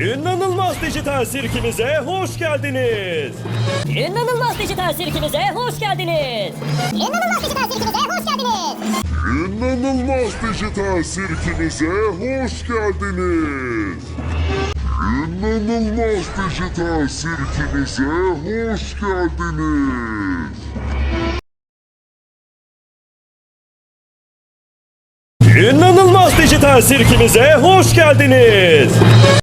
İnanılmaz dijital sirkimize hoş geldiniz. İnanılmaz dijital sirkimize hoş geldiniz. İnanılmaz dijital sirkimize hoş geldiniz. İnanılmaz dijital sirkimize hoş geldiniz. İnanılmaz dijital sirkimize hoş geldiniz. İnanılmaz dijital sirkimize hoş geldiniz.